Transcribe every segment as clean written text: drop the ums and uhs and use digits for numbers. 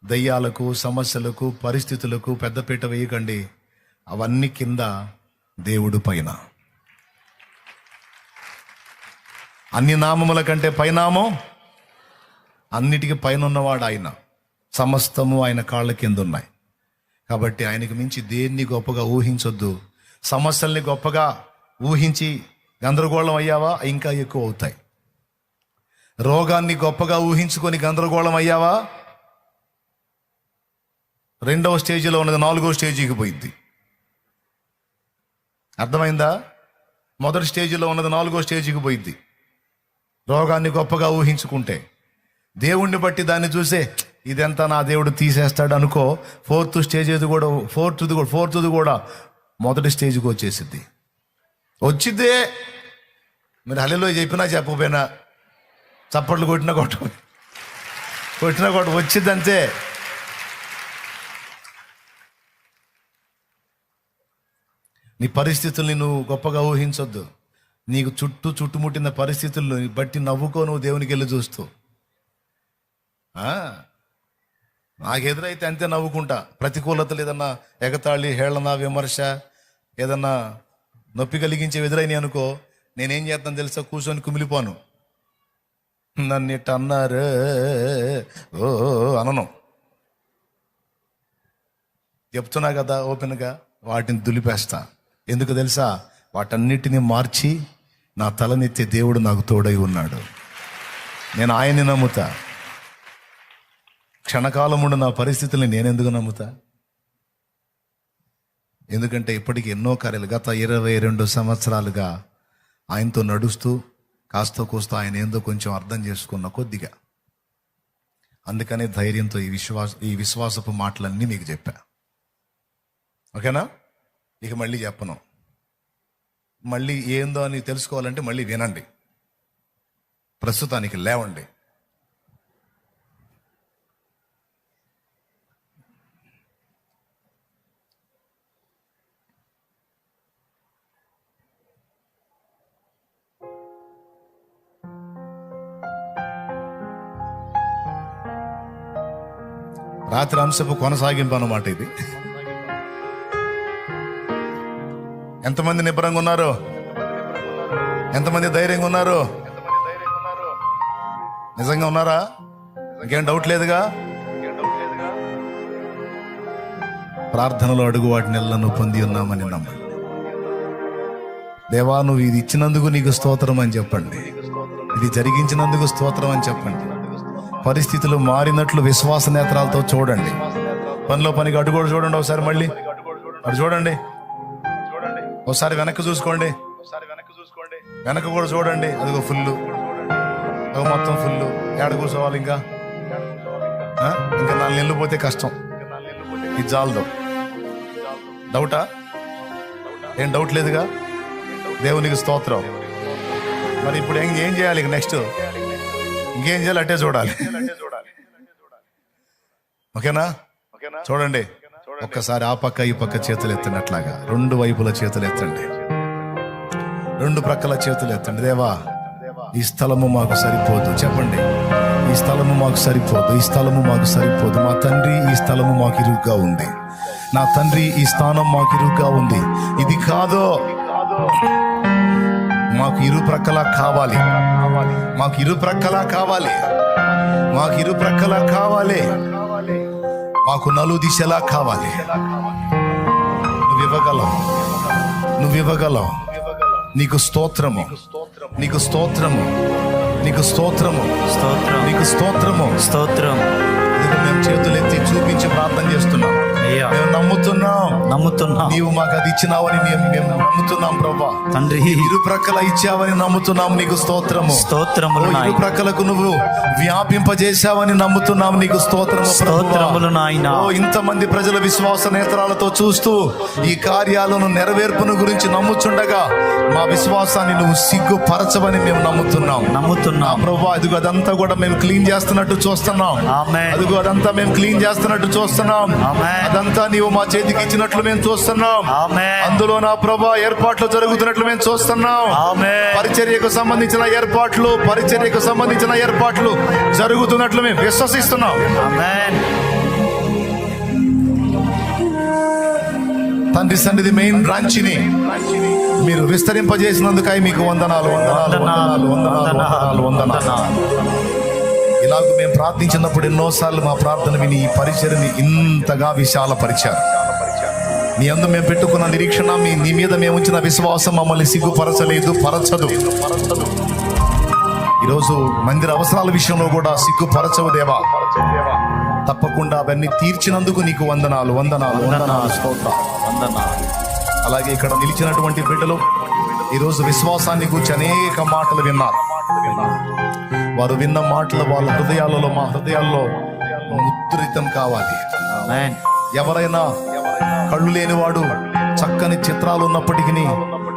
దయ్యాలకు, సమస్యలకు, పరిస్థితులకు పెద్దపీట వేయకండి. అవన్నీ కింద, దేవుడు పైన. అన్ని నామముల కంటే పైనామం, అన్నిటికీ పైన ఉన్నవాడు ఆయన. సమస్తము ఆయన కాళ్ళ కింద ఉన్నాయి. కాబట్టి ఆయనకు మించి దేన్ని గొప్పగా ఊహించొద్దు. సమస్యల్ని గొప్పగా ఊహించి గందరగోళం అయ్యావా, ఇంకా ఎక్కువ అవుతాయి. రోగాన్ని గొప్పగా ఊహించుకొని గందరగోళం అయ్యావా, 2వ స్టేజిలో ఉన్నది 4వ స్టేజీకి పోయింది. అర్థమైందా? మొదటి స్టేజిలో ఉన్నది 4వ స్టేజీకి పోయింది. రోగాన్ని గొప్పగా ఊహించుకుంటే, దేవుణ్ణి బట్టి దాన్ని చూసే ఇదంతా నా దేవుడు తీసేస్తాడు అనుకో, 4th స్టేజ్ కూడా, ఫోర్త్ది కూడా మొదటి స్టేజ్కి వచ్చేసిద్ది. వచ్చిద్దే. మీరు హల్లెలూయా చెప్పినా చెప్పకపోయినా, చప్పట్లు కొట్టినా వచ్చిద్దంతే. నీ పరిస్థితుల్ని నువ్వు గొప్పగా ఊహించొద్దు. నీకు చుట్టుముట్టిన పరిస్థితులను బట్టి నవ్వుకో, నువ్వు దేవునికి వెళ్ళి చూస్తూ. నాకు ఎదురైతే అంతే నవ్వుకుంటా. ప్రతికూలతలు ఏదన్నా ఎగతాళి, హేళన, విమర్శ, ఏదన్నా నొప్పి కలిగించే ఎదురైన అనుకో, నేనేం చేస్తాను తెలుసా? కూర్చొని కుమిలిపోను. నన్ను ఇట్ట అన్నారు ఓ అనను. చెప్తున్నా కదా ఓపెన్గా, వాటిని దులిపేస్తా. ఎందుకు తెలుసా? వాటన్నిటిని మార్చి నా తలనెత్తే దేవుడు నాకు తోడై ఉన్నాడు. నేను ఆయన్ని నమ్ముతా. క్షణకాలముండు నా పరిస్థితుల్ని నేనెందుకు నమ్ముతా? ఎందుకంటే ఇప్పటికి ఎన్నో కార్యాలు, గత 22 సంవత్సరాలుగా ఆయనతో నడుస్తూ కాస్త కోస్తా ఆయన ఏందో కొంచెం అర్థం చేసుకున్న కొద్దిగా. అందుకనే ధైర్యంతో ఈ విశ్వాసపు మాటలన్నీ మీకు చెప్పా. ఓకేనా? ఇక మళ్ళీ చెప్పను. మళ్ళీ ఏందో అని తెలుసుకోవాలంటే మళ్ళీ వినండి. ప్రస్తుతానికి లేవండి. రాత్రి అంశపు కొనసాగింపు అన్నమాట ఇది. ఎంతమంది నిబ్బరంగా ఉన్నారు? ఎంతమంది ధైర్యంగా ఉన్నారు? నిజంగా ఉన్నారా? ఇంకేం డౌట్ లేదుగా? ప్రార్థనలో అడుగు వాటిని ఎల్లను పొంది ఉన్నామని నమ్మండి. దేవా, నువ్వు ఇది ఇచ్చినందుకు నీకు స్తోత్రం అని చెప్పండి. ఇది జరిగించినందుకు స్తోత్రం అని చెప్పండి. పరిస్థితులు మారినట్లు విశ్వాస నేత్రాలతో చూడండి. పనిలో పనికి అటు కూడా చూడండి. ఒకసారి మళ్ళీ అటు చూడండి. ఒకసారి వెనక్కి చూసుకోండి. వెనక కూడా చూడండి. అదిగో ఫుల్, అదిగో మొత్తం ఫుల్. ఏడ కూర్చోవాలి? ఇంకా 4 నెలలు పోతే కష్టం. ఇది చాలదు. డౌటా? ఏం డౌట్ లేదుగా? దేవునికి స్తోత్రం. మరి ఇప్పుడు ఏం చేయాలి? నెక్స్ట్ ఇంకేం చేయాలి? అట్టే చూడాలి. ఓకేనా? చూడండి. ఒక్కసారి ఆ పక్క ఈ పక్క చేతులు ఎత్తినట్లాగా 2 వైపుల చేతులు ఎత్తండి. 2 ప్రక్కల చేతులు ఎత్తండి. దేవా, ఈ స్థలము మాకు సరిపోదు. చెప్పండి, ఈ స్థలము మాకు సరిపోదు. ఈ స్థలము మాకు సరిపోదు. మా తండ్రి, ఈ స్థలము మాకు ఇరుగ్గా ఉంది. నా తండ్రి, ఈ స్థానం మాకు ఇరుగ్గా ఉంది. ఇది కాదో, మాకు ఇరు ప్రక్కలా కావాలి. మాకు ఇరు ప్రక్కలా కావాలి. మాకు ఇరు ప్రక్కలా కావాలి. మాకు నలు దిశలా కావాలి. నువ్వు ఇవ్వగలవు. నువ్వు ఇవ్వగలవు. నీకు స్తోత్రము, నీకు స్తోత్రము, నీకు స్తోత్రము, నీకు స్తోత్రము, స్తోత్రం. మేము చేతులెత్తి చూపించి ప్రార్థన చేస్తున్నాం. మేము నమ్ముతున్నాం. నీవు మాకు అది ఇచ్చినావని మేము నమ్ముతున్నాం ప్రభా. తండ్రి, ఇరు ప్రక్కల ఇచ్చావని నమ్ముతున్నాం. నీకు స్తోత్రము, స్తోత్రములు. ఇరు ప్రక్కలకు నువ్వు వ్యాపింపజేశావని నమ్ముతున్నాం. నీకు స్తోత్రములు నాయనా. ఇంతమంది ప్రజల విశ్వాస నేత్రాలతో చూస్తూ ఈ కార్యాలను నెరవేర్పును గురించి నమ్ముచుండగా మా విశ్వాసాన్ని నువ్వు సిగ్గుపరచవని మేము నమ్ముతున్నాం ప్రభా. అదిగో అదంతా కూడా మేము క్లీన్ చేస్తున్నట్టు చూస్తున్నాం. అదిగో అదంతా మేము క్లీన్ చేస్తున్నట్టు చూస్తున్నాం. అదంతా నీవు మా చేతికి ఇచ్చినట్లు మేము చూస్తున్నాం. అందులో నా ప్రభా ఏర్పాట్లు జరుగుతున్నట్లు మేము చూస్తున్నాం. పరిచర్యకు సంబంధించిన ఏర్పాట్లు జరుగుతున్నట్లు మేము విశ్వసిస్తున్నాం. తండ్రి సన్నిధి మెయిన్ బ్రాంచ్ని మీరు విస్తరింపజేసినందుకై మీకు వందనాలు వందనాలు వందనాలు వందనాలు వందనాలు. ఇలాగ మేము ప్రార్థించినప్పుడు ఎన్నోసార్లు మా ప్రార్థన విని ఈ పరిచర్ని ఇంతగా విశాలపరిచారు. నీ అందు మేము పెట్టుకున్న నిరీక్షణ, నీ మీద మేము ఉంచిన విశ్వాసం మమ్మల్ని సిగ్గుపరచలేదు, పరచదు. ఈరోజు మందిర అవసరాల విషయంలో కూడా సిగ్గుపరచవు దేవా. తప్పకుండా అవన్నీ తీర్చినందుకు నీకు వందనాలు వందనాలు వందనాలు వందనాలు. అలాగే ఇక్కడ నిలిచినటువంటి బిడ్డలు ఈరోజు విశ్వాసాన్ని గురించి అనేక మాటలు విన్నారు. వారు విన్న మాటలు వాళ్ళ హృదయాలలో, మా హృదయాల్లో ముద్రితం కావాలి. ఎవరైనా కళ్ళు లేనివాడు చక్కని చిత్రాలు ఉన్నప్పటికీ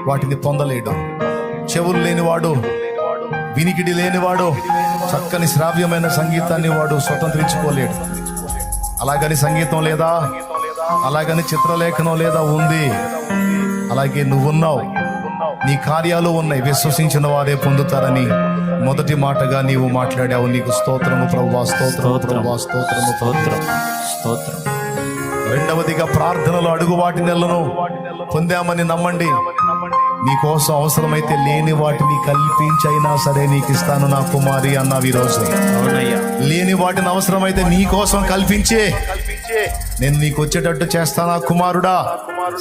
వాటిని పొందలేడు. చెవులు లేనివాడు, వినికిడి లేనివాడు చక్కని శ్రావ్యమైన సంగీతాన్ని వాడు స్వతంత్రించుకోలేడు. అలాగని సంగీతం లేదా, అలాగని చిత్రలేఖనం లేదా, ఉంది. అలాగే నువ్వున్నావు, నీ కార్యాలు ఉన్నాయి. విశ్వసించిన వారే పొందుతారని మొదటి మాటగా నీవు మాట్లాడావు. నీకు స్తోత్రము ప్రభువా, స్తోత్రము ప్రభువా, స్తోత్రము స్తోత్రం స్తోత్రం. రెండవదిగా ప్రార్థనలు అడుగు వాటి నెలను పొందామని నమ్మండి. నీకోసం అవసరమైతే లేని వాటిని కల్పించైనా సరే నీకు ఇస్తాను నా కుమారి అన్నావు. ఈరోజు లేని వాటిని అవసరమైతే నీ కోసం కల్పించే నేను నీకు వచ్చేటట్టు చేస్తానా కుమారుడా.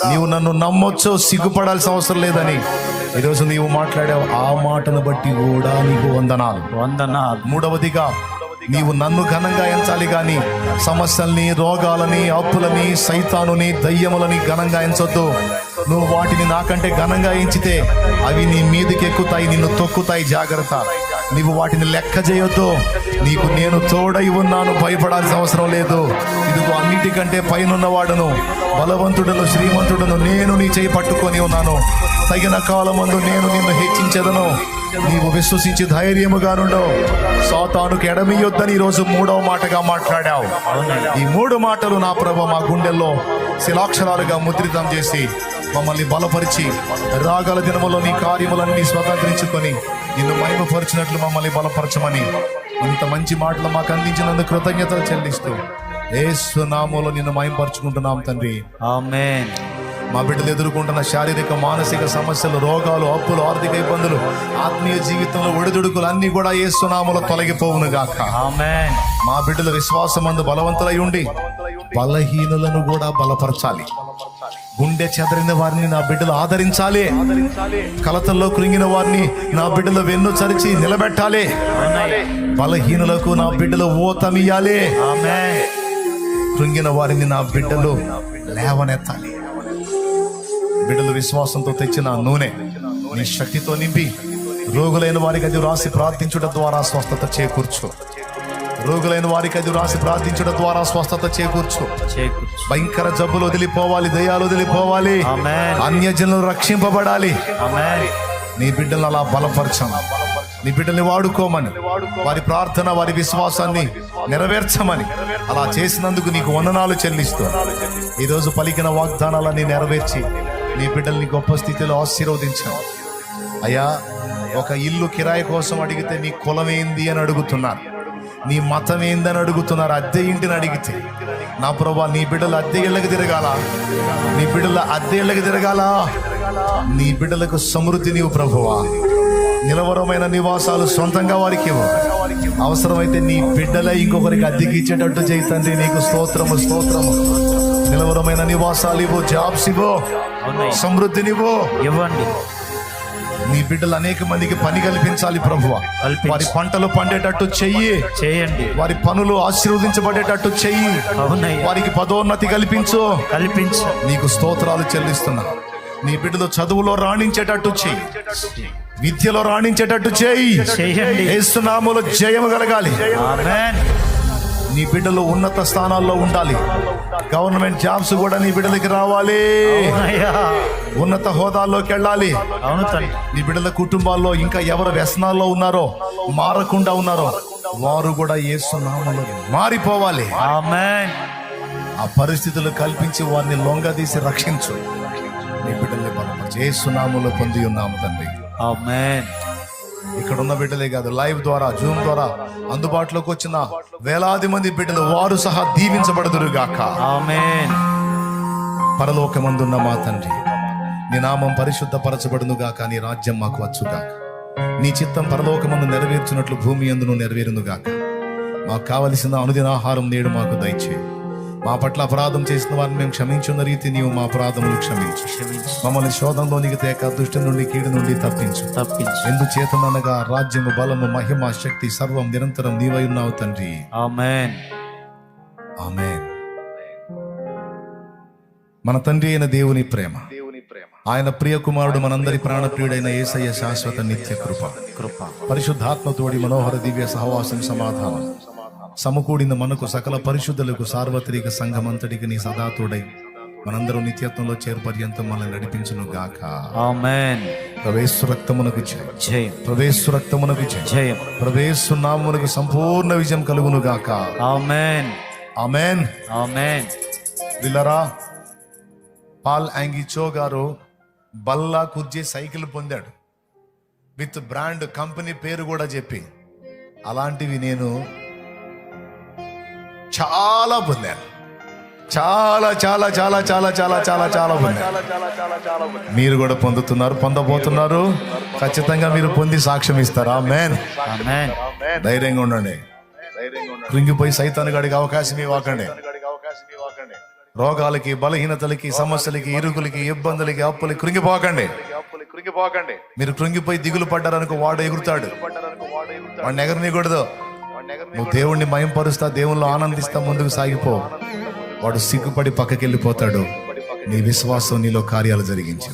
నీవు నన్ను నమ్మొచ్చు, సిగ్గుపడాల్సిన అవసరం లేదని ఈరోజు నీవు మాట్లాడావు. ఆ మాటను బట్టి కూడా నీకు వందనాలు వందనాలు. మూడవదిగా నీవు నన్ను ఘనంగా ఎంచాలి గాని సమస్యల్ని, రోగాలని, అప్పులని, సైతానుని, దయ్యములని ఘనంగా ఎంచొద్దు. నువ్వు వాటిని నాకంటే ఘనంగా ఎంచితే అవి నీ మీదకి ఎక్కుతాయి, నిన్ను తొక్కుతాయి. జాగ్రత్త, నీవు వాటిని లెక్క చేయొద్దు. నీకు నేను తోడై ఉన్నాను, భయపడాల్సిన అవసరం లేదు. ఇదిగో అన్నిటికంటే పైనున్నవాడును, బలవంతుడును, శ్రీమంతుడును నేను నీ చేయి పట్టుకొని ఉన్నాను. తగిన కాలమందు నేను నిన్ను హెచ్చించెదను. నీవు విశ్వసించి ధైర్యముగా నుండు. సాతానుకు ఎడమియొద్దని ఈరోజు మూడవ మాటగా మాట్లాడావు. ఈ మూడు మాటలు నా ప్రభు మా గుండెల్లో శిలాక్షరాలుగా ముద్రితం చేసి మమ్మల్ని బలపరిచి రాగల దినములో నీ కార్యములన్నీ స్వతంత్రించుకొని నిన్ను మహిమపరిచినట్లు మమ్మల్ని బలపరచమని ఇంత మంచి మాటలు మాకు అందించినందుకు కృతజ్ఞతలు చెల్లిస్తూ యేసు నామములో నిన్ను మహిమపరుచుకుంటున్నాం తండ్రి, ఆమేన్. మా బిడ్డలు ఎదుర్కొంటున్న శారీరక, మానసిక సమస్యలు, రోగాలు, అప్పులు, ఆర్థిక ఇబ్బందులు, ఆత్మీయ జీవితంలో ఒడిదుడుకులు అన్ని కూడా యేసు నామములో తొలగిపోవును గాక, ఆమేన్. మా బిడ్డలు విశ్వాసమందు బలవంతులై ఉండి బలహీనులను కూడా బలపరచాలి. గుండె చెదరిన వారిని నా బిడ్డలు ఆదరించాలి. కలతల్లో కృంగిన వారిని నా బిడ్డలు వెన్ను చరిచి నిలబెట్టాలి. బలహీనులకు నా బిడ్డలు ఓతమియాలి. కృంగిన వారిని నా బిడ్డలు లేవనెత్తాలి. బిడ్డలు విశ్వాసంతో తెచ్చిన నూనె నీ శక్తితో నింపి రోగులైన వారికి అది రాసి ప్రార్థించుట ద్వారా స్వస్థత చేకూర్చు. రోగులైన వారికి అది రాసి ప్రార్థించుట ద్వారా స్వస్థత చేకూర్చు. భయంకర జబ్బులు వదిలిపోవాలి, దయ్యాలు వదిలిపోవాలి, అన్యజనులు రక్షింపబడాలి. నీ బిడ్డలను అలా బలపరచమని, నీ బిడ్డల్ని వాడుకోమని, వారి ప్రార్థన, వారి విశ్వాసాన్ని నెరవేర్చమని, అలా చేసినందుకు నీకు వందనాలు చెల్లిస్తూ ఈరోజు పలికిన వాగ్దానాలన్నీ నెరవేర్చి నీ బిడ్డల్ని గొప్ప స్థితిలో ఆశీర్వదించాను. అయ్యా, ఒక ఇల్లు కిరాయి కోసం అడిగితే నీ కులమేంది అని అడుగుతున్నారు, నీ మతం ఏందని అడుగుతున్నారు. అద్దె ఇంటిని అడిగితే నా ప్రభా నీ బిడ్డలు అద్దె ఇళ్ళకి తిరగాల, నీ బిడ్డల అద్దె ఇళ్ళకి తిరగాల. నీ బిడ్డలకు సమృద్ధి నీవు ప్రభువా, నిలవరమైన నివాసాలు సొంతంగా వారికి ఇవ్వు. అవసరమైతే నీ బిడ్డలే ఇంకొకరికి అద్దెకి ఇచ్చేటట్టు చేయి తండ్రి. నీకు స్తోత్రము స్తోత్రము. నిలవరమైన నివాసాలు ఇవ్వు, జాబ్స్ ఇవ్వు, సమృద్ధినివ్వు, ఇవ్వండి. నీ బిడ్డలు అనేక మందికి పని కల్పించాలి ప్రభువా. వారి పంటలు పండేటట్టు చేయండి. వారి పనులు ఆశీర్వదించబడేటట్టు చెయ్యి. వారికి పదోన్నతి కల్పించు. నీకు స్తోత్రాలు చెల్లిస్తున్నా. నీ బిడ్డలు చదువులో రాణించేటట్టు చెయ్యి, విద్యలో రాణించేటట్టు చేయండి. యేసు నామములో జయము కలగాలి. నీ బిడ్డలు ఉన్నత స్థానాల్లో ఉండాలి. గవర్నమెంట్ జాబ్స్ కూడా నీ బిడ్డలకి రావాలి. ఉన్నత హోదాల్లోకి వెళ్ళాలి. నీ బిడ్డల కుటుంబాల్లో ఇంకా ఎవరు వ్యసనాల్లో ఉన్నారో, మారకుండా ఉన్నారో, వారు కూడా యేసు నామములో మారిపోవాలి. ఆమేన్. ఆ పరిస్థితులు కల్పించి వారిని లొంగదీసి రక్షించు. నీ బిడ్డల్ని బలపరిచి యేసు నామములో పొంది ఉన్నాము తండ్రి, ఆమేన్. ఇక్కడ ఉన్న బిడ్డలే కాదు, లైవ్ ద్వారా, జూమ్ ద్వారా అందుబాటులోకి వచ్చిన వేలాది మంది బిడ్డలు వారు సహా దీవించబడుదురుగాక, ఆమేన్. పరలోకమందున్న మా తండ్రి, నీ నామం పరిశుద్ధపరచబడును గాక, నీ రాజ్యం మాకు వచ్చుగాక, నీ చిత్తం పరలోకమందు నెరవేర్చినట్లు భూమి యందును నెరవేరును గాక. మాకు కావలసిన అనుదిన ఆహారం నేడు మాకు దయచేయి. మా పట్ల అపరాధం చేసిన వారిని మేము క్షమించున్న రీతి నీవు మా అపరాధములు క్షమించు. మమ్మల్ని శోధంలోనికి తేక దుష్టు నుండి కీడు నుండి తప్పించు. ఎందుచేతనగా రాజ్యము, బలము, మహిమ, శక్తి సర్వం నిరంతరం నీవై ఉన్నావు తండ్రి. ఆమేన్. ఆమేన్. మన తండ్రి అయిన దేవుని ప్రేమ, ఆయన ప్రియ కుమారుడు మనందరి ప్రాణప్రియుడైన యేసయ్య శాశ్వత నిత్య కృప, పరిశుద్ధాత్మతోడి మనోహర దివ్య సహవాసం, సమాధానం సమకూడిన మనకు సకల పరిశుద్ధులకు సార్వత్రిక సంఘమంతటికి నీ సదాతోడై మనందరూ నిత్యత్వంలో చేరుపర్యంతం మనల్ని నడిపించును గాక. ఆమేన్. ప్రవేశు రక్తమునకు జయం, ప్రవేశు రక్తమునకు జయం, ప్రవేశు నామమునకు సంపూర్ణ విజయం కలుగును గాక. ఆమేన్. ఆమేన్. ఆమేన్. విల్లరా, పాల్ యాంగిచో గారు బల్లా కుర్జీ సైకిల్ పొందాడు, విత్ బ్రాండ్ కంపెనీ పేరు కూడా చెప్పి. అలాంటివి నేను చాలా పొందాను, చాలా చాలా చాలా చాలా చాలా చాలా చాలా పొందాను. మీరు కూడా పొందుతున్నారు, పొందబోతున్నారు. ఖచ్చితంగా మీరు పొంది సాక్ష్యం ఇస్తారా? ఆమేన్. ఆమేన్. ధైర్యంగా ఉండండి. కృంగిపోయి సైతాను గడికి అవకాశం ఇవ్వకండి. రోగాలకి, బలహీనతలకి, సమస్యలకి, ఇరుకులకి, ఇబ్బందులకి, అప్పులకి కృంగిపోకండి. మీరు కృంగిపోయి దిగులు పడ్డారనుకో, వాడు ఎగురుతాడు. వాడిని ఎగరనీయకూడదు. నువ్వు దేవుణ్ణి మయంపరుస్తా, దేవుళ్ళు ఆనందిస్తా ముందుకు సాగిపో. వాడు సిగ్గుపడి పక్కకి వెళ్ళిపోతాడు. నీ విశ్వాసం నీలో కార్యాలు జరిగించు.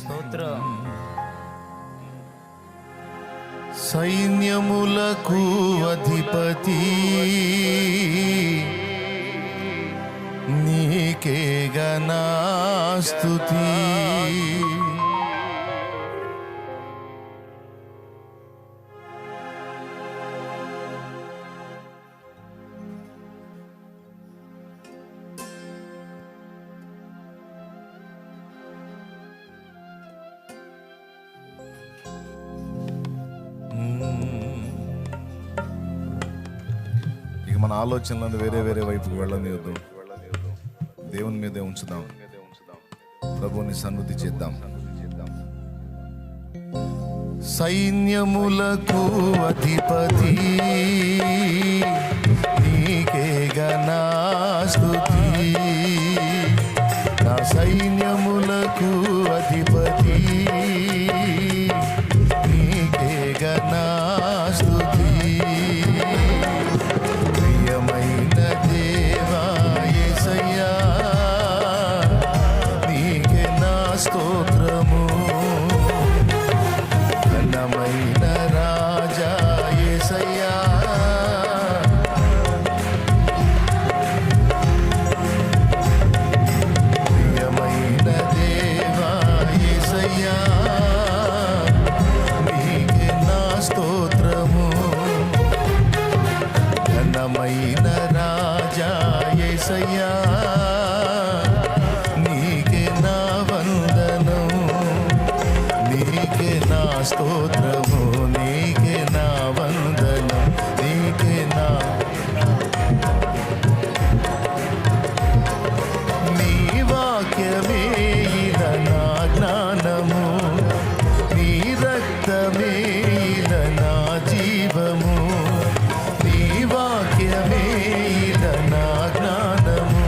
సైన్యములకు అధిపతి నీకే గనా స్తుతి. ఇక మన ఆలోచనలను వేరే వేరే వైపుకు వెళ్ళనివ్వద్దు. దేవుని మీదే ఉంచుదాం. ప్రభుని సన్నిధి చేద్దాం. సైన్యములకు అధిపతి నీకే గనా స్తుతి. నా సైన్యములకు అధిపతి నీకే గనా స్తుతి. ప్రియమైన దేవా యేసయ్యా, నీకే నా స్తోత్రము. ఘనమైన రాజా యేసయ్యా, ప్రియమైన దేవా యేసయ్యా, నీకే నా స్తోత్రము. ఘనమైన రాజా యేసయ్యా, నీకే నా వందనం, నీకే నా స్తోత్రము, నీకే నా వందనం, నీకే నా. నీ వాక్యమే ఇల నా జ్ఞానము, నీ రక్తమే ఇల నా జీవము. నీ వాక్యమే ఇల నా జ్ఞానము,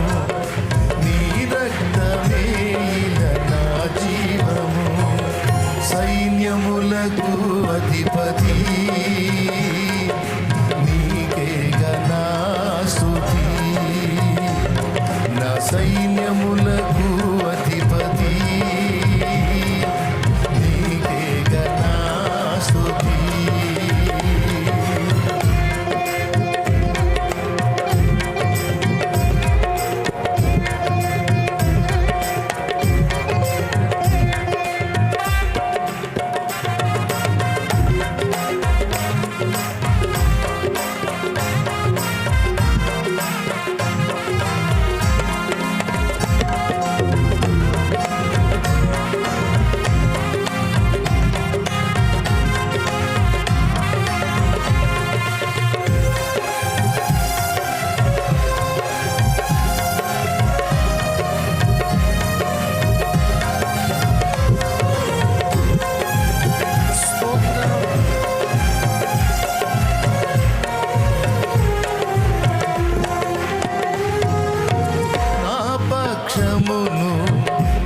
పక్షమును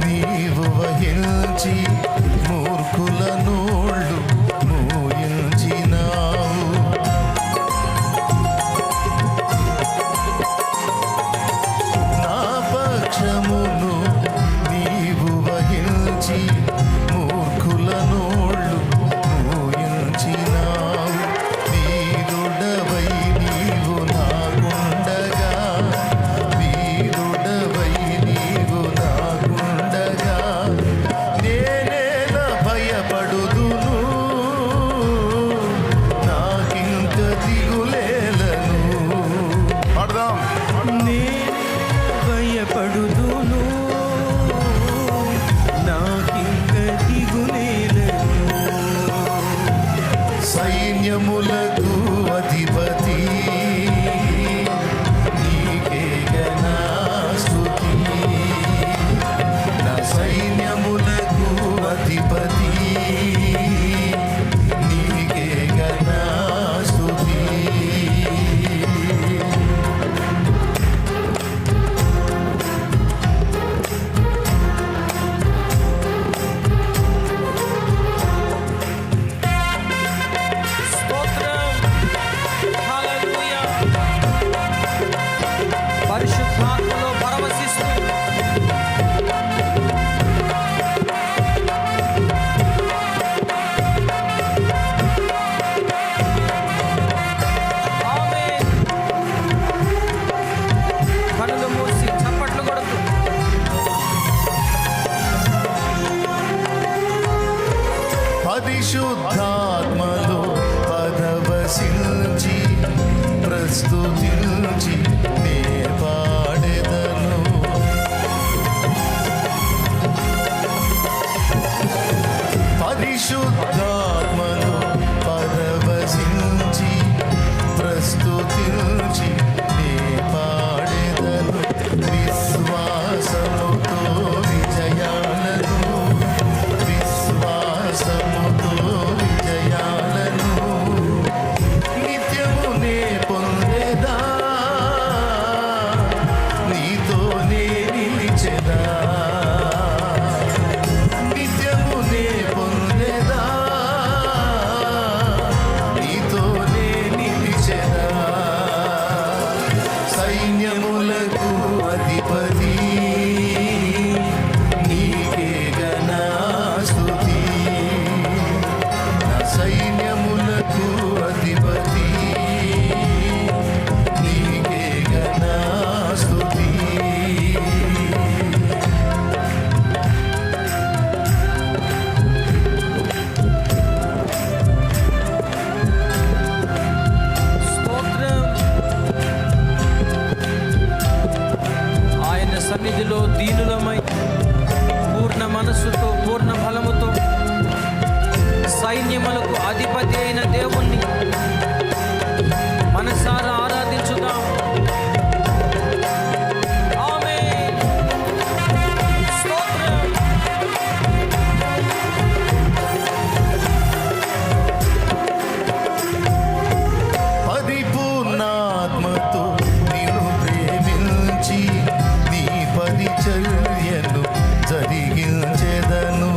నీవు వహించి మూర్ఖుల నోళ్ళు మూయించినావు. నా పక్షమును నీవు వహించి మూర్ఖుల నోళ్ళు మూయించినావు. వీరుడవై నీవు నాకుండగా, వీరుడవై నీవు నాకుండగా నేనేలా భయపడుదును, నాకింక దిగులేలను. పాడదాం. భయపడుదును, నాకింక దిగులేలను. సైన్యములకు అధిపతి నీకే నా స్తుతి. నా సైన్యములకు అధిపతి నీకే నా స్తుతి. స్తోత్రం. హల్లెలూయా. పరిశుద్ధాత్మలో పరవశిస్తూ ఆమేన్. కనులు మూసి చప్పట్లు కొడుతూ పరిశుద్ధాత్మలో పరవశించి ప్రస్తుతించి నే పాడెదను. పరిశుద్ధాత్మలో పరవశించి ప్రస్తుతించి నే పాడెదను. విశ్వాసముతో విజయాలను, విశ్వాసముతో విజయాలను నిత్యము నే పొందెదా, నీతోనే నిలిచెదా. నిత్యము నే పొందెదా, నీతోనే నిలిచెదా. సైన్యములకు అధిపతి నీకే నా స్తుతి. నా సైన్యములకు అధిపతి నీకే నా స్తుతి. స్తోత్రం. ఆయన సన్నిధిలో దీనులమై పూర్ణ మనస్సుతో పూర్ణ బలముతో సైన్యములకు అధిపతి అయిన దేవుణ్ణి మనసారా ఆరాధించుదాం. ఆమేన్. స్తోత్రం. పరిపూర్ణాత్మతో నిన్ను ప్రేమించి నీ పరిచర్యను జరిగించెదను.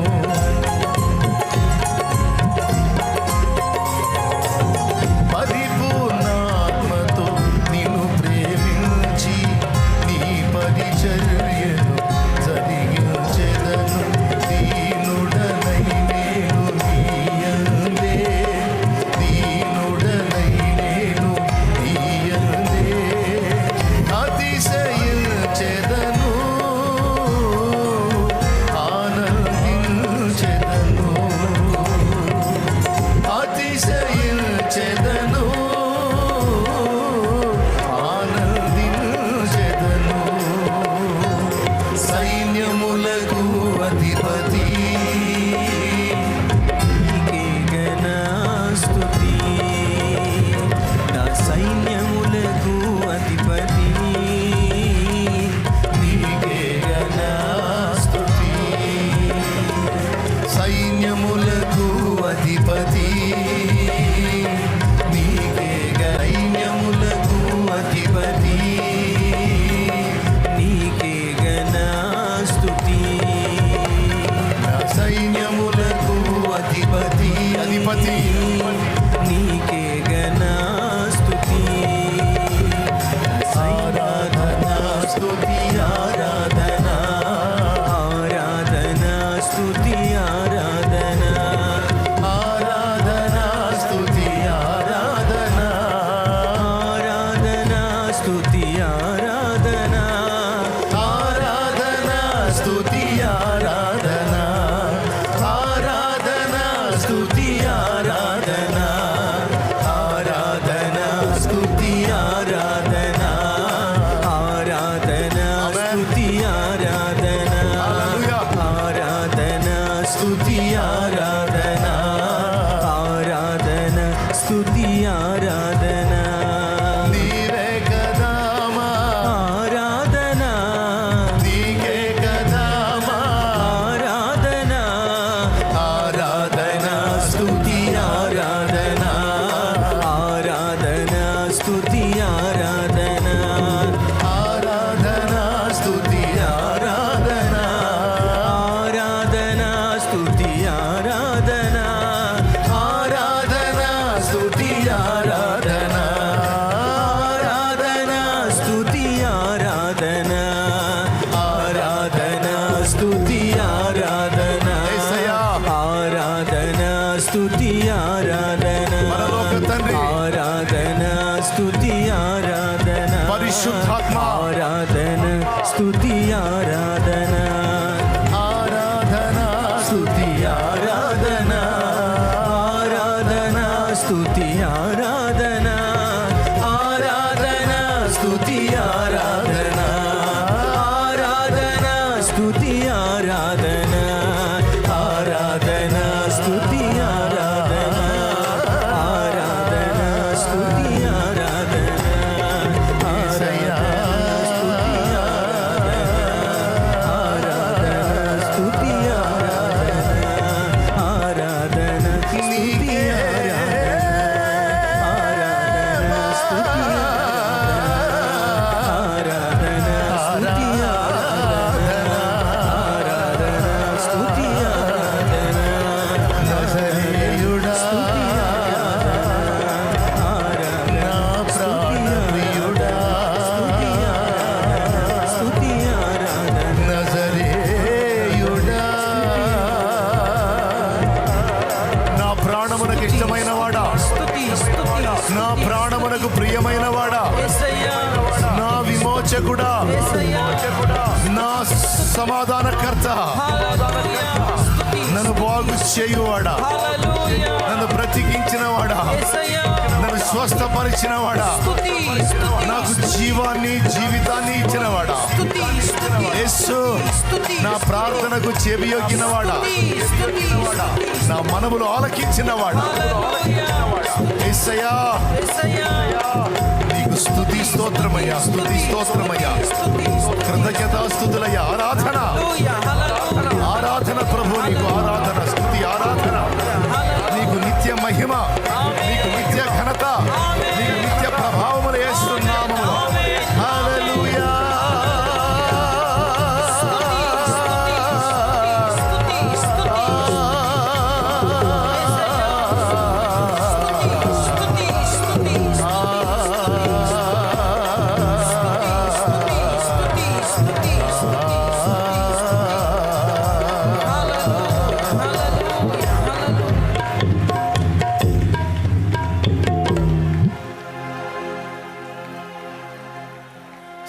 స్తుతి ఆరాధన ఆరాధన స్తుతి ఆరాధన ఆరాధన స్తుతి ఆరాధన ఆరాధన స్తుతి ఆరాధన ఆరాధన స్తుతి ఆరాధన ఆరాధన స్తుతి ఆరాధన ఆరాధన స్తుతి ఆరాధన యేసయ్యా. స్తుతి ఆరాధన ఆరాధన నీకే ఆరాధన స్తుతి ఆరాధన స్తుతి ఆరాధన స్తుతి ఆరాధన నజరేయుడా, నా ప్రాణప్రియుడా, స్తుతి ఆరాధన నజరేయుడా, నా ప్రాణమునకు ఇష్టమైన వాడా, స్తుతి స్తుతి నా ప్రాణమునకు ప్రియమైన వాడా, యేసయ్యా నా విమోచకుడా, యేసయ్యా నా సమాధానకర్త, హల్లెలూయా స్తుతి నన్ను బాగు చేయువాడా, హల్లెలూయా నన్ను బ్రతికించిన వాడా, యేసయ్యా నన్ను స్వస్థపరిచిన వాడా, స్తుతి స్తుతి నాకు జీవాన్ని జీవితాన్ని ఇచ్చిన వాడా, స్తుతి స్తుతి యేసు స్తుతి నా ప్రార్థనకు చెవియొగ్గిన వాడా, స్తుతి నా మనములు ఆలకించిన వాడా, యేసయ్యా యేసయ్యా నీకు స్తుతి స్తోత్రమయ్యా, స్తుతి స్తోత్రమయ్యా, కృతజ్ఞతాస్తుతులయ్యా, ఆరాధన హల్లెలూయా ఆరాధన ప్రభు, నీకు ఆరాధన, స్తుతి ఆరాధన, నీకు నిత్య మహిమ, నీకు నిత్య ఘనత, నీకు నిత్య ప్రభావములు యేసునామములో. హల్లెలూయా.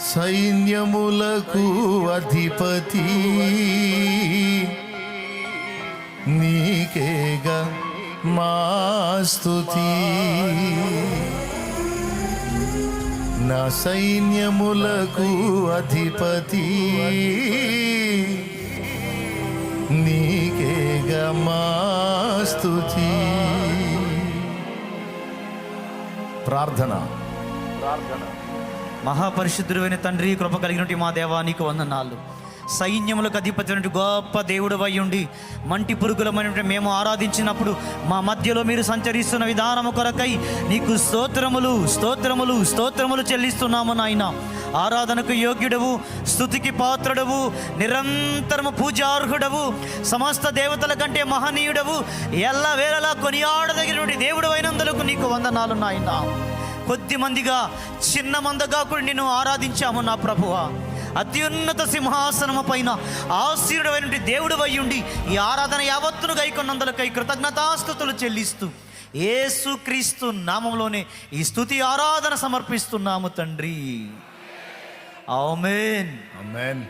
సైన్యములకు అధిపతి నీకేగా మా స్తుతి, నా సైన్యములకు అధిపతి నీకేగా మా స్తుతి. ప్రార్థన. మహాపరిశుద్ధుడైన తండ్రి, కృప కలిగినటువంటి మా దేవా నీకు వందనాలు. సైన్యములకు అధిపతి అయినటువంటి గొప్ప దేవుడు అయ్యుండి మంటి పురుగులమైనటువంటి మేము ఆరాధించినప్పుడు మా మధ్యలో మీరు సంచరిస్తున్న విధానము కొరకై నీకు స్తోత్రములు స్తోత్రములు స్తోత్రములు చెల్లిస్తున్నాము నాయన. ఆరాధనకు యోగ్యుడవు, స్తుతికి పాత్రుడవు, నిరంతరము పూజార్హుడవు, సమస్త దేవతల కంటే మహనీయుడవు, ఎల్లవేళలా కొనియాడదగినటువంటి దేవుడు అయినందులకు నీకు వందనాలు నాయన. కొద్ది మందిగా చిన్న మందగా కూడా నిన్ను ఆరాధించాము నా ప్రభువా. అత్యున్నత సింహాసనము పైన ఆశీర్వైనటువంటి దేవుడు అయ్యుండి ఈ ఆరాధన యావత్తును గైకొన్నందులకై కృతజ్ఞతాస్తుతులు చెల్లిస్తూ యేసు క్రీస్తు నామంలోనే ఈ స్తుతి ఆరాధన సమర్పిస్తున్నాము తండ్రి. ఆమేన్. ఆమేన్.